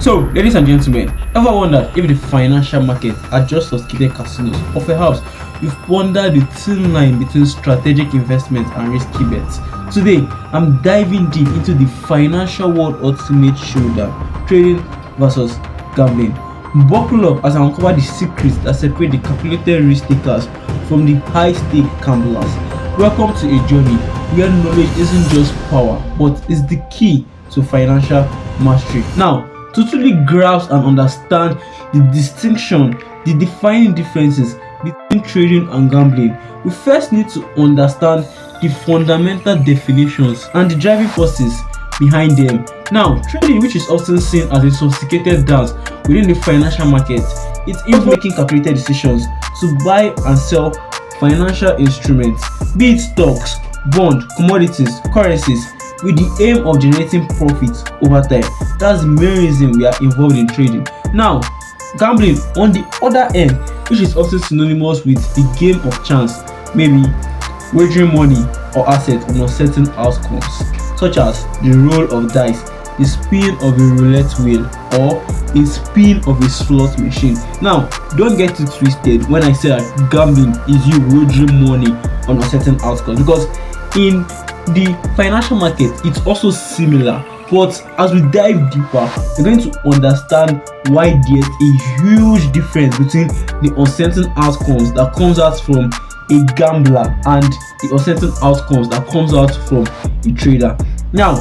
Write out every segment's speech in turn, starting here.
So, ladies and gentlemen, ever wondered if the financial market are just sophisticated casinos, or perhaps you've wondered the thin line between strategic investment and risky bets? Today, I'm diving deep into the financial world ultimate showdown: trading versus gambling. Buckle up as I uncover the secrets that separate the calculated risk takers from the high-stake gamblers. Welcome to a journey where knowledge isn't just power, but is the key to financial mastery. Now, to truly grasp and understand the distinction, the defining differences between trading and gambling, we first need to understand the fundamental definitions and the driving forces behind them. Now, trading, which is often seen as a sophisticated dance within the financial market, it involves making calculated decisions to buy and sell financial instruments, be it stocks, bonds, commodities, currencies, with the aim of generating profits over time. That's the main reason we are involved in trading. Now, gambling, on the other end, which is often synonymous with the game of chance, maybe wagering money or assets on uncertain outcomes, such as the roll of dice, the spin of a roulette wheel, or a spin of a slot machine. Now, don't get it twisted when I say that gambling is you wagering money on uncertain outcomes, because in the financial market it's also similar, but as we dive deeper, we're going to understand why there's a huge difference between the uncertain outcomes that comes out from a gambler and the uncertain outcomes that comes out from a trader. Now,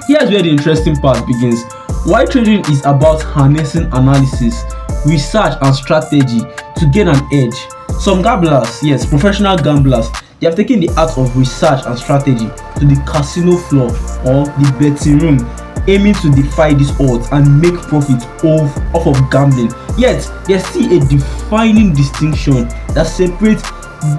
here's where the interesting part begins. Why trading is about harnessing analysis, research and strategy to gain an edge. Some gamblers, yes, professional gamblers, they have taken the art of research and strategy to the casino floor or the betting room, aiming to defy these odds and make profit off of gambling. Yet, there's still a defining distinction that separates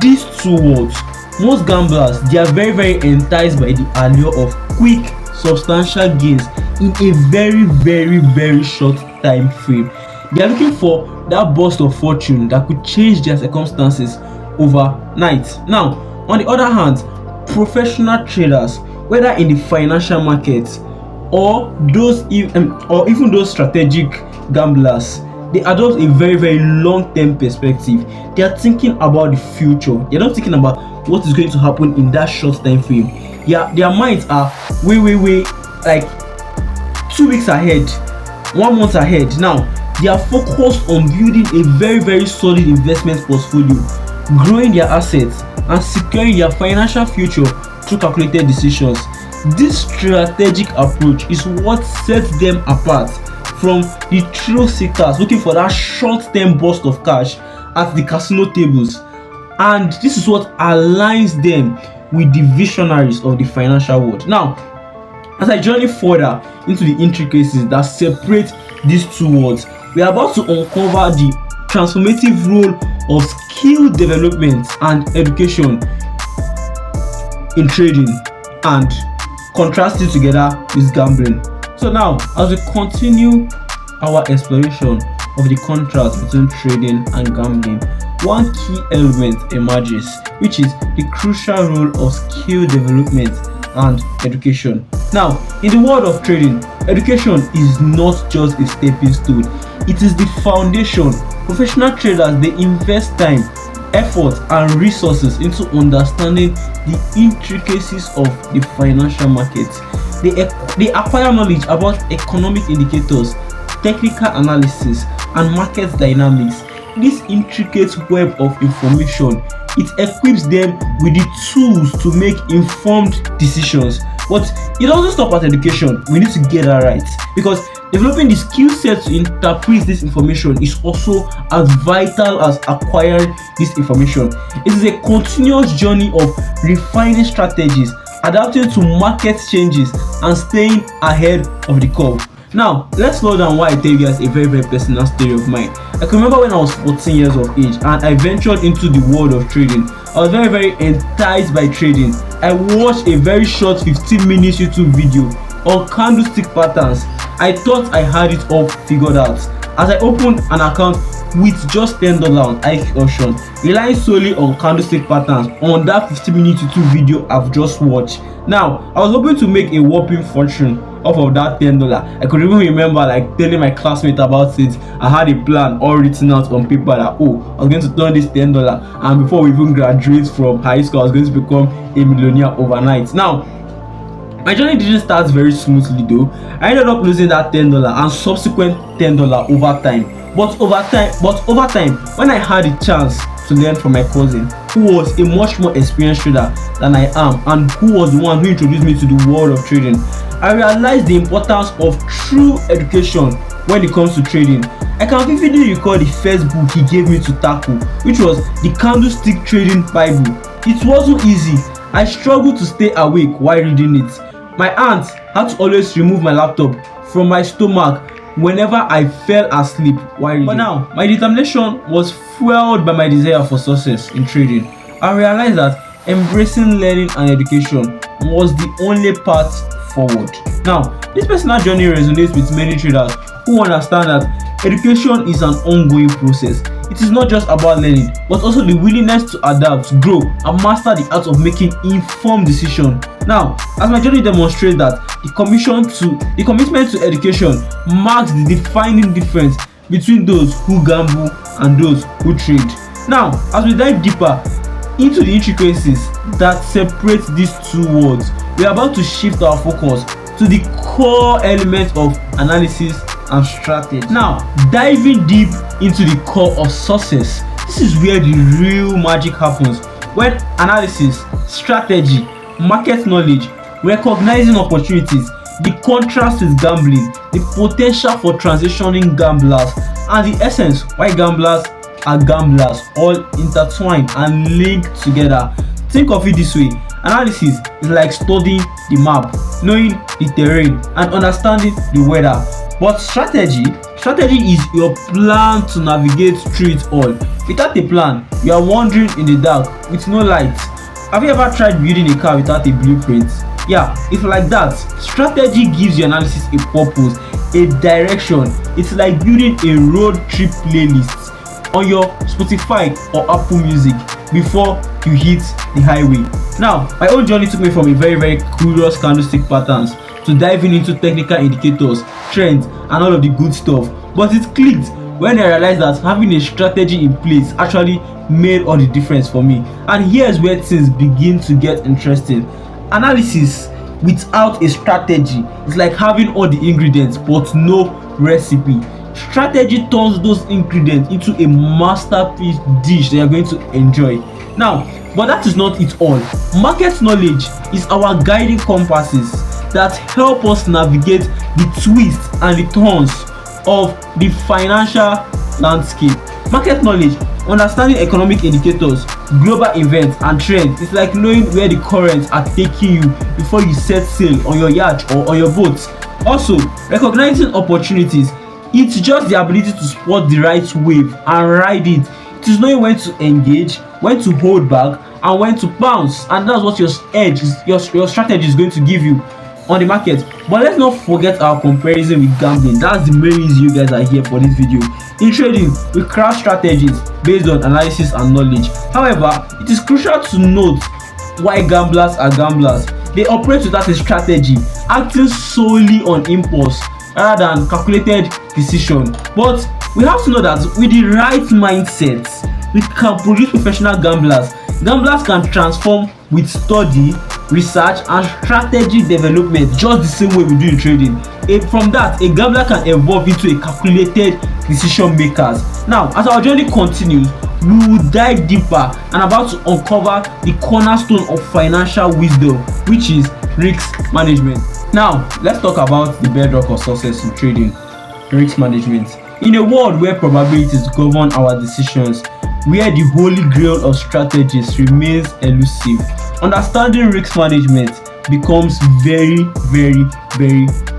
these two worlds. Most gamblers, they are very enticed by the allure of quick, substantial gains in a very short time frame. They are looking for that burst of fortune that could change their circumstances overnight. Now, on the other hand, professional traders, whether in the financial market or even those strategic gamblers, they adopt a very long-term perspective. They are thinking about the future. They're not thinking about what is going to happen in that short time frame. Their minds are way like 2 weeks ahead, 1 month ahead. Now, they are focused on building a very solid investment portfolio, growing their assets and securing their financial future through calculated decisions. This strategic approach is what sets them apart from the thrill seekers looking for that short-term burst of cash at the casino tables, and this is what aligns them with the visionaries of the financial world. Now, as I journey further into the intricacies that separate these two worlds, we are about to uncover the transformative role of skill development and education in trading and contrast it together with gambling. So now, as we continue our exploration of the contrast between trading and gambling, one key element emerges, which is the crucial role of skill development and education. Now, in the world of trading, education is not just a stepping stone, it is the foundation. Professional traders, they invest time, effort and resources into understanding the intricacies of the financial market. They acquire knowledge about economic indicators, technical analysis and market dynamics. This intricate web of information, it equips them with the tools to make informed decisions. But it doesn't stop at education. We need to get that right, because developing the skill set to interpret this information is also as vital as acquiring this information. It is a continuous journey of refining strategies, adapting to market changes and staying ahead of the curve. Now, let's slow down while I tell you guys a very personal story of mine. I can remember when I was 14 years of age and I ventured into the world of trading. I was very enticed by trading. I watched a very short 15 minutes YouTube video on candlestick patterns. I thought I had it all figured out as I opened an account with just $10 on IQ option, relying solely on candlestick patterns on that 15-minute YouTube video I've just watched. Now, I was hoping to make a whopping fortune off of that $10. I could even remember like telling my classmate about it. I had a plan all written out on paper that, oh, I was going to turn this $10, and before we even graduate from high school, I was going to become a millionaire overnight. Now, my journey didn't start very smoothly though. I ended up losing that $10 and subsequent $10 over time. But over time, when I had a chance to learn from my cousin, who was a much more experienced trader than I am, and who was the one who introduced me to the world of trading, I realized the importance of true education when it comes to trading. I can vividly recall the first book he gave me to tackle, which was the Candlestick Trading Bible. It wasn't easy. I struggled to stay awake while reading it. My aunt had to always remove my laptop from my stomach whenever I fell asleep while reading. But now, my determination was fueled by my desire for success in trading. I realized that embracing learning and education was the only path forward. Now, this personal journey resonates with many traders who understand that education is an ongoing process. It is not just about learning, but also the willingness to adapt, grow, and master the art of making informed decisions. Now, as my journey demonstrates that the commitment to education marks the defining difference between those who gamble and those who trade. Now, as we dive deeper into the intricacies that separate these two worlds, we are about to shift our focus to the core elements of analysis and strategy. Now, diving deep into the core of success, this is where the real magic happens. When analysis, strategy, market knowledge, recognizing opportunities, the contrast with gambling, the potential for transitioning gamblers, and the essence why gamblers are gamblers, all intertwined and linked together. Think of it this way: analysis is like studying the map, knowing the terrain, and understanding the weather. But strategy is your plan to navigate through it all. Without a plan, you are wandering in the dark with no light. Have you ever tried building a car without a blueprint? Yeah, it's like that. Strategy gives your analysis a purpose, a direction. It's like building a road trip playlist on your Spotify or Apple Music before you hit the highway. Now, my own journey took me from a very curious candlestick patterns to diving into technical indicators, trends, and all of the good stuff. But it clicked when I realized that having a strategy in place actually made all the difference for me. And here's where things begin to get interesting. Analysis without a strategy is like having all the ingredients but no recipe. Strategy turns those ingredients into a masterpiece dish that you're going to enjoy. Now, but that is not it all. Market knowledge is our guiding compasses that help us navigate the twists and the turns of the financial landscape. Market knowledge, understanding economic indicators, global events, and trends is like knowing where the currents are taking you before you set sail on your yacht or on your boat. Also, recognizing opportunities, it's just the ability to spot the right wave and ride it. It is knowing when to engage, when to hold back, and when to bounce, and that's what your edge is, your strategy is going to give you on the market. But let's not forget our comparison with gambling. That's the main reason you guys are here for this video. In trading, we craft strategies based on analysis and knowledge. However, it is crucial to note why gamblers are gamblers. They operate without a strategy, acting solely on impulse rather than calculated decision. But we have to know that with the right mindset, we can produce professional gamblers. Gamblers can transform with study, research, and strategy development, just the same way we do in trading. From that, a gambler can evolve into a calculated decision makers. Now, as our journey continues, we will dive deeper and about to uncover the cornerstone of financial wisdom, which is risk management. Now, let's talk about the bedrock of success in trading: risk management. In a world where probabilities govern our decisions, where the holy grail of strategies remains elusive, understanding risk management becomes very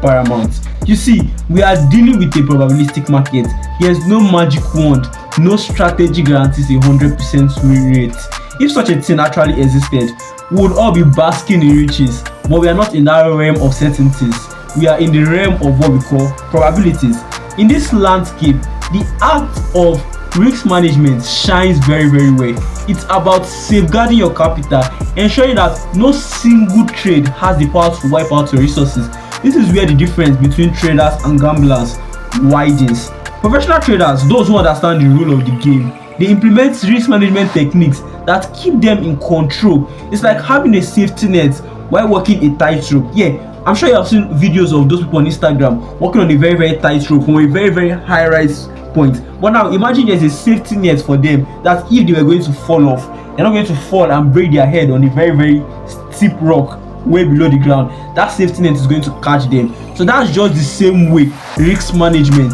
paramount. You see, we are dealing with a probabilistic market. There's no magic wand, no strategy guarantees a 100% win rate. If such a thing actually existed, we would all be basking in riches, but we are not in that realm of certainties. We are in the realm of what we call probabilities. In this landscape, the act of risk management shines very well. It's about safeguarding your capital, ensuring that no single trade has the power to wipe out your resources. this is where the difference between traders and gamblers widens. Professional traders, those who understand the rule of the game, they implement risk management techniques that keep them in control. It's like having a safety net while walking a tightrope. Yeah, I'm sure you have seen videos of those people on Instagram walking on a very tightrope from a very high rise point. But now imagine there's a safety net for them that if they were going to fall off, they're not going to fall and break their head on a very steep rock way below the ground. That safety net is going to catch them. So that's just the same way risk management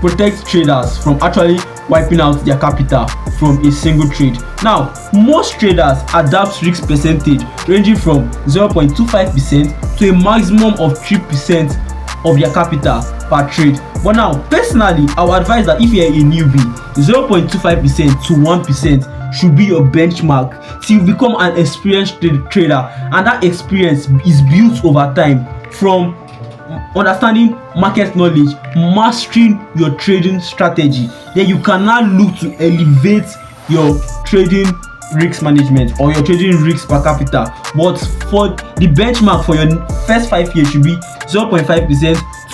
protects traders from actually wiping out their capital from a single trade. Now, most traders adapt risk percentage ranging from 0.25% to a maximum of 3% of their capital per trade. But now, personally, I would advise that if you're a newbie, 0.25% to 1% should be your benchmark till you become an experienced trader, and that experience is built over time from understanding market knowledge, mastering your trading strategy. Then you can now look to elevate your trading risk management or your trading risk per capita. But for the benchmark for your first 5 years should be 0.5%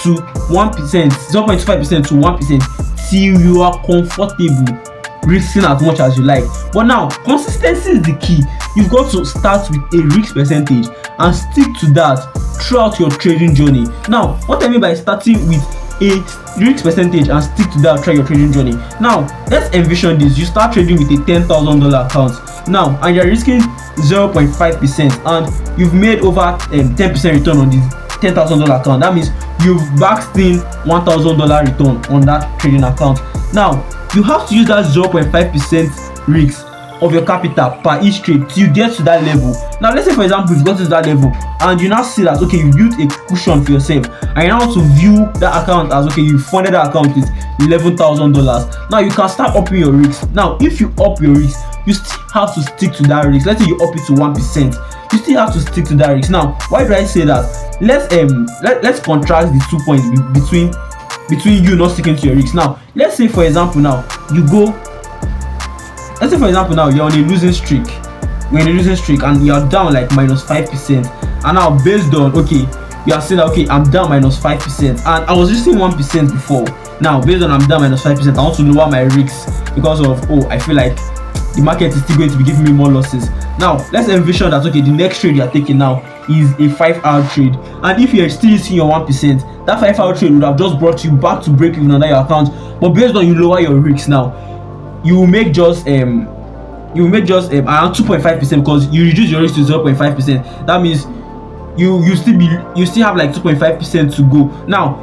to 1%, 0.25% to 1% till you are comfortable risking as much as you like. But now, consistency is the key. You've got to start with a risk percentage and stick to that throughout your trading journey. Now, what I mean by starting with a risk percentage and stick to that throughout your trading journey. Now, let's envision this. You start trading with a $10,000 account now, and you're risking 0.5%, and you've made over 10% return on this $10,000 account. That means you've backed in $1,000 return on that trading account. Now, you have to use that 0.5% risk of your capital per each trade till you get to that level. Now, let's say for example you've got to that level and you now see that okay, you built a cushion for yourself, and you now want to view that account as okay, you funded that account with $11,000. Now you can start upping your risk. Now, if you up your risk, you still have to stick to that risk. Let's say you up it to 1%, you still have to stick to that risk. Now, why do I say that? Let's contrast the 2 points between you not sticking to your risk. Now, let's say for example now you're on a losing streak. You're in a losing streak and you're down like -5%. And now based on okay, you are saying that okay, I'm down -5%, and I was using 1% before. Now based on I'm down -5%, I want to lower my risks because of I feel like the market is still going to be giving me more losses. Now let's envision that okay, the next trade you're taking now is a 5-hour trade, and if you're still using your 1%, that 5-hour trade would have just brought you back to break even on that your account. But based on you lower your risks now, you will make just around 2.5% because you reduce your risk to 0.5%. That means you still have like 2.5% to go. Now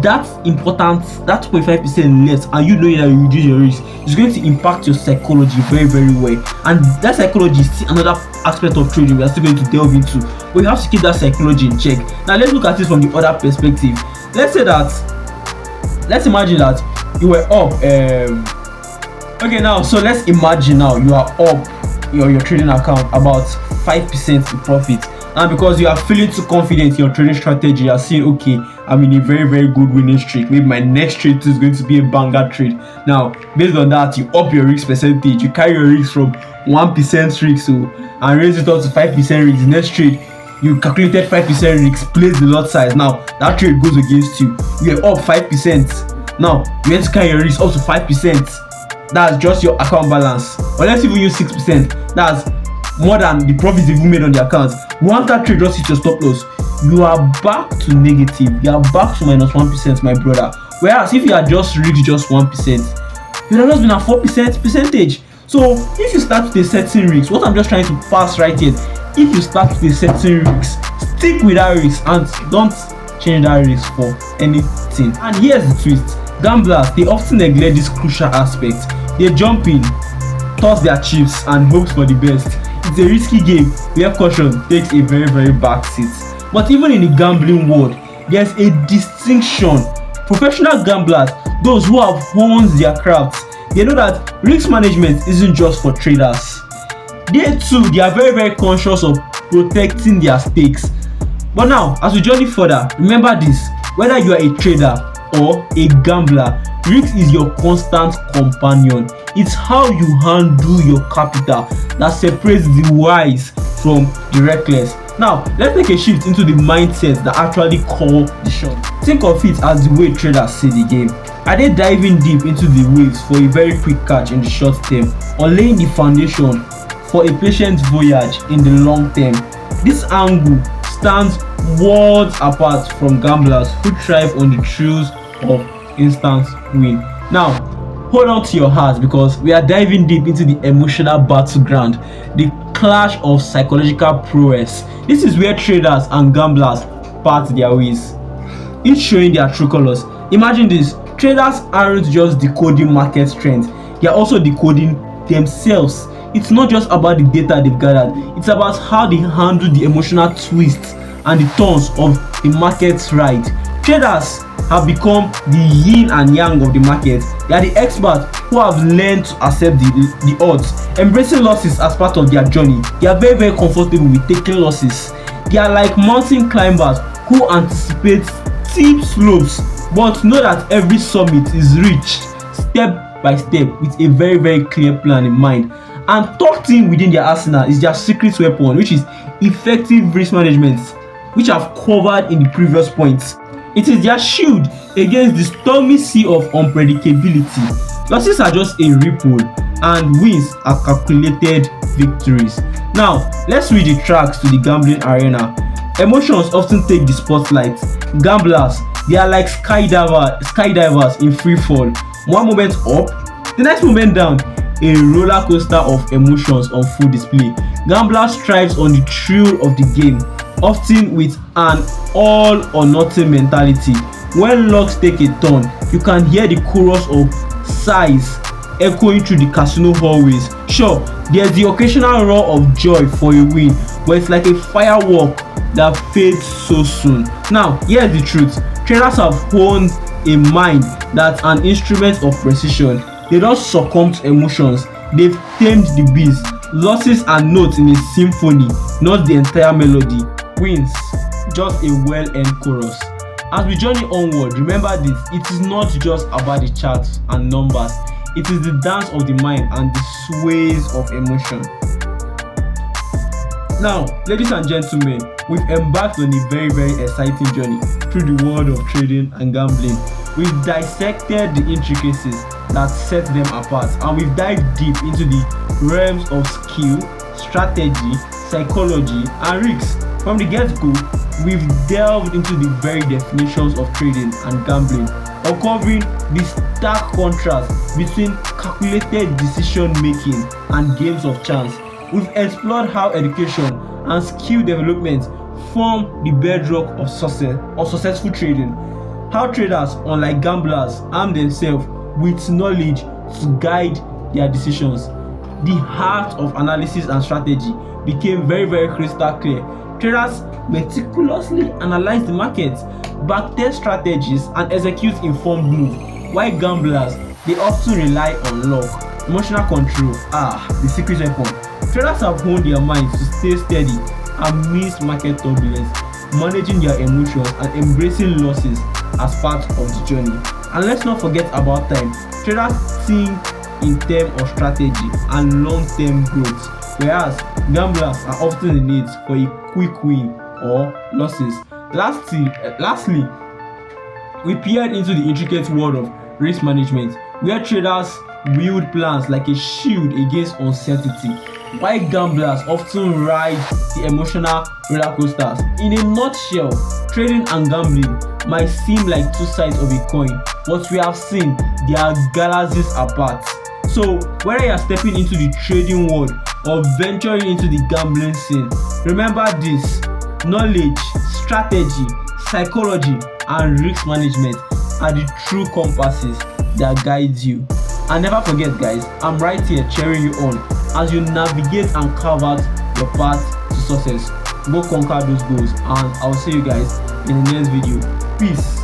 that's important. That 2.5% left, and you know that you reduce your risk, is going to impact your psychology very well. And that psychology is still another aspect of trading we are still going to delve into. But you have to keep that psychology in check. Now let's look at it from the other perspective. Let's imagine that you were up. Okay, now so let's imagine now you are up your trading account about 5% in profit, and because you are feeling too confident in your trading strategy, you are saying okay, I'm in a very good winning streak, maybe my next trade is going to be a banger trade. Now based on that, you up your risk percentage, you carry your risk from 1% risk and raise it up to 5% risk. The next trade you calculated 5% risk, place the lot size. Now that trade goes against you, you are up 5%. Now you have to carry your risk up to 5%. That's just your account balance. Or let's even use 6%. That's more than the profits you've made on the account. Once that trade just hits your stop loss, you are back to negative. You are back to -1%, my brother. Whereas if you had just reached just 1%, you'd have just been at 4% percentage. So if you start with a certain risk, what I'm just trying to pass right here, if you start with a certain risk, stick with that risk and don't change that risk for anything. And here's the twist. Gamblers, they often neglect this crucial aspect. They jump in, toss their chips and hope for the best. It's a risky game where caution takes a very back seat. But even in the gambling world, there's a distinction. Professional gamblers, those who have honed their craft, they know that risk management isn't just for traders. They too, they are very conscious of protecting their stakes. But now, as we journey further, remember this: whether you are a trader or a gambler, risk is your constant companion. It's how you handle your capital that separates the wise from the reckless. Now, let's take a shift into the mindset that actually call the shot. Think of it as the way traders see the game. Are they diving deep into the waves for a very quick catch in the short term, or laying the foundation for a patient voyage in the long term? This angle stands worlds apart from gamblers who thrive on the thrills of instant win. Now, hold on to your heart, because we are diving deep into the emotional battleground, the clash of psychological prowess. This is where traders and gamblers part their ways, each showing their true colors. Imagine this: traders aren't just decoding market trends, they are also decoding themselves. It's not just about the data they've gathered, it's about how they handle the emotional twists and the turns of the market's ride. Traders have become the yin and yang of the market. They are the experts who have learned to accept the odds, embracing losses as part of their journey. They are very, very comfortable with taking losses. They are like mountain climbers who anticipate steep slopes, but know that every summit is reached step by step with a very, very clear plan in mind. And tucked in within their arsenal is their secret weapon, which is effective risk management, which I've covered in the previous points. It is their shield against the stormy sea of unpredictability. Losses are just a ripple, and wins are calculated victories. Now, let's read the tracks to the gambling arena. Emotions often take the spotlight. Gamblers, they are like skydivers in free fall. One moment up, the next moment down. A roller coaster of emotions on full display. Gamblers thrives on the thrill of the game, often with an all or nothing mentality. When lucks take a turn, you can hear the chorus of sighs echoing through the casino hallways. Sure, there's the occasional roar of joy for a win, but it's like a firework that fades so soon. Now, here's the truth: traders have honed a mind that's an instrument of precision. They don't succumb to emotions, they've tamed the beast. Losses are notes in a symphony, not the entire melody. Wins, just a well-earned chorus. As we journey onward, remember this: it is not just about the charts and numbers, it is the dance of the mind and the sways of emotion. Now, ladies and gentlemen, we've embarked on a very, very exciting journey through the world of trading and gambling. We've dissected the intricacies that set them apart, and we've dived deep into the realms of skill, strategy, psychology, and risks. From the get-go, we've delved into the very definitions of trading and gambling, uncovering the stark contrast between calculated decision-making and games of chance. We've explored how education and skill development form the bedrock of successful trading. How traders, unlike gamblers, arm themselves with knowledge to guide their decisions. The heart of analysis and strategy became very, very crystal clear. Traders meticulously analyze the market, backtest strategies, and execute informed moves, while gamblers, they often rely on luck, emotional control, the secret weapon. Traders have honed their minds to stay steady amidst market turbulence, managing their emotions and embracing losses as part of the journey. And let's not forget about time. Traders think in terms of strategy and long-term growth, whereas gamblers are often in need for a quick win or losses. Lastly, we peered into the intricate world of risk management, where traders wield plans like a shield against uncertainty, while gamblers often ride the emotional roller coasters. In a nutshell, trading and gambling might seem like two sides of a coin, but we have seen they are galaxies apart. So whether you are stepping into the trading world or venturing into the gambling scene, remember this: knowledge, strategy, psychology, and risk management are the true compasses that guide you. And never forget, guys, I'm right here cheering you on as you navigate and carve out your path to success. Go conquer those goals, and I'll see you guys in the next video. Peace.